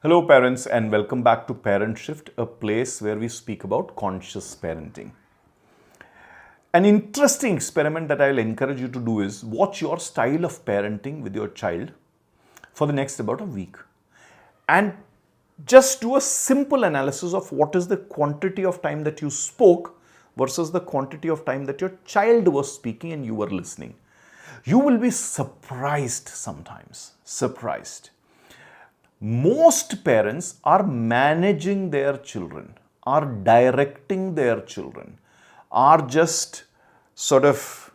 Hello, parents, and welcome back to ParentShift, a place where we speak about conscious parenting. An interesting experiment that I'll encourage you to do is watch your style of parenting with your child for the next about a week. And just do a simple analysis of what is the quantity of time that you spoke versus the quantity of time that your child was speaking and you were listening. You will be surprised sometimes. Surprised. Most parents are managing their children, are directing their children, are just sort of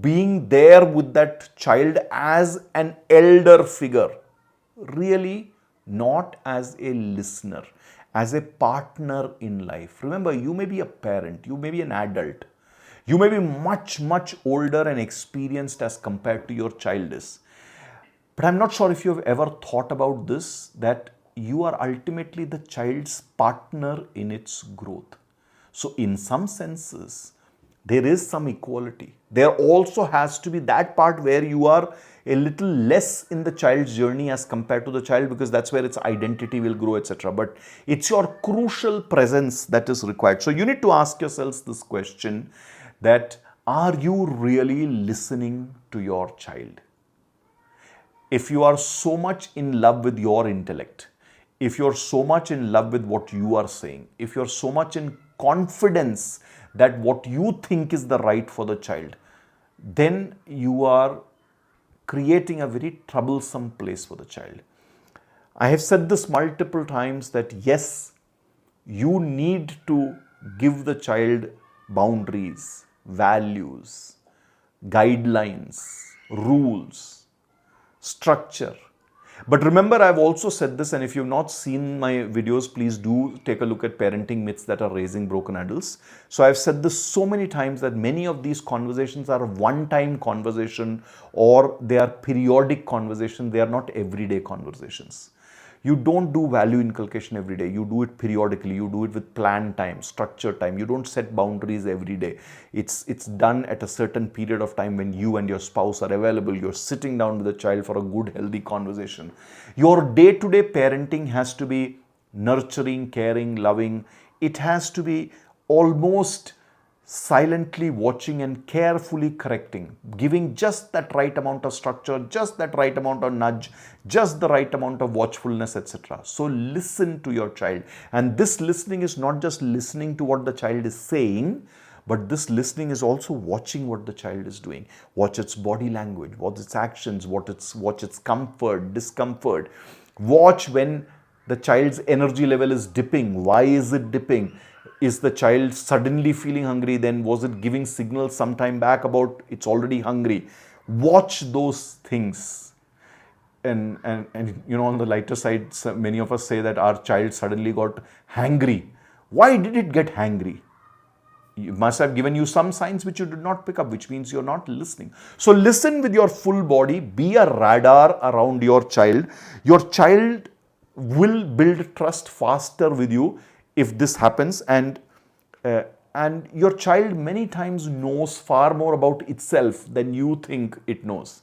being there with that child as an elder figure, really not as a listener, as a partner in life. Remember, you may be a parent, you may be an adult, you may be much, much older and experienced as compared to your child is. But I'm not sure if you've ever thought about this, that you are ultimately the child's partner in its growth. So in some senses, there is some equality. There also has to be that part where you are a little less in the child's journey as compared to the child, because that's where its identity will grow, etc. But it's your crucial presence that is required. So you need to ask yourselves this question, that are you really listening to your child? If you are so much in love with your intellect, if you're so much in love with what you are saying, if you're so much in confidence that what you think is the right for the child, then you are creating a very troublesome place for the child. I have said this multiple times that yes, you need to give the child boundaries, values, guidelines, rules, structure. But remember, I've also said this, and if you've not seen my videos, please do take a look at parenting myths that are raising broken adults. So I've said this so many times that many of these conversations are one-time conversation, or they are periodic conversation. They are not everyday conversations. You don't do value inculcation every day. You do it periodically. You do it with planned time, structured time. You don't set boundaries every day. It's done at a certain period of time when you and your spouse are available. You're sitting down with the child for a good, healthy conversation. Your day-to-day parenting has to be nurturing, caring, loving. It has to be almost silently watching and carefully correcting, giving just that right amount of structure, just that right amount of nudge, just the right amount of watchfulness, etc. So listen to your child. And this listening is not just listening to what the child is saying, but this listening is also watching what the child is doing. Watch its body language, watch its actions, watch its comfort, discomfort. Watch when the child's energy level is dipping. Why is it dipping? Is the child suddenly feeling hungry? Then was it giving signals some time back about it's already hungry? Watch those things. And you know, on the lighter side, many of us say that our child suddenly got hangry. Why did it get hangry? You must have given you some signs which you did not pick up, which means you're not listening. So listen with your full body. Be a radar around your child. Your child will build trust faster with you if this happens, and your child many times knows far more about itself than you think it knows.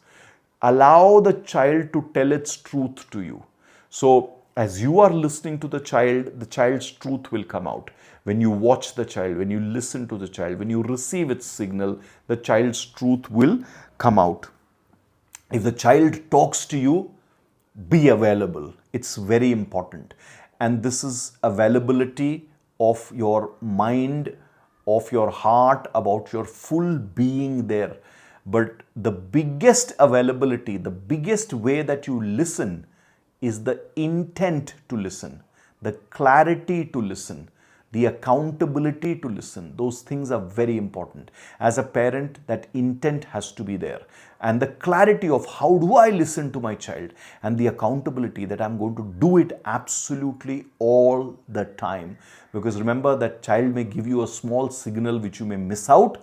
Allow the child to tell its truth to you. So as you are listening to the child's truth will come out. When you watch the child, when you listen to the child, when you receive its signal, the child's truth will come out. If the child talks to you, be available. It's very important. And this is availability of your mind, of your heart, about your full being there. But the biggest availability, the biggest way that you listen is the intent to listen, the clarity to listen, the accountability to listen. Those things are very important. As a parent, that intent has to be there. And the clarity of how do I listen to my child, and the accountability that I'm going to do it absolutely all the time. Because remember, that child may give you a small signal which you may miss out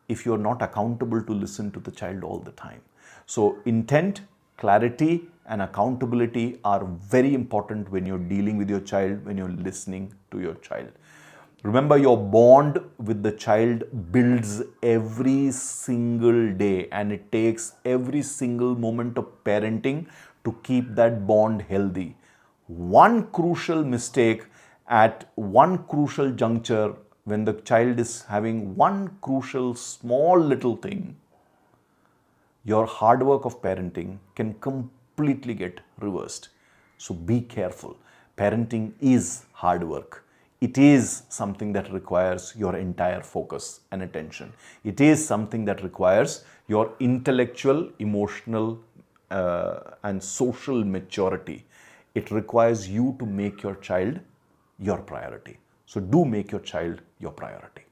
if you're not accountable to listen to the child all the time. So intent, clarity, and accountability are very important when you're dealing with your child, when you're listening to your child. Remember, your bond with the child builds every single day, and it takes every single moment of parenting to keep that bond healthy. one crucial mistake at one crucial juncture, when the child is having one crucial small little thing, your hard work of parenting can completely get reversed. So be careful. Parenting is hard work. It is something that requires your entire focus and attention. It is something that requires your intellectual, emotional, and social maturity. It requires you to make your child your priority. So do make your child your priority.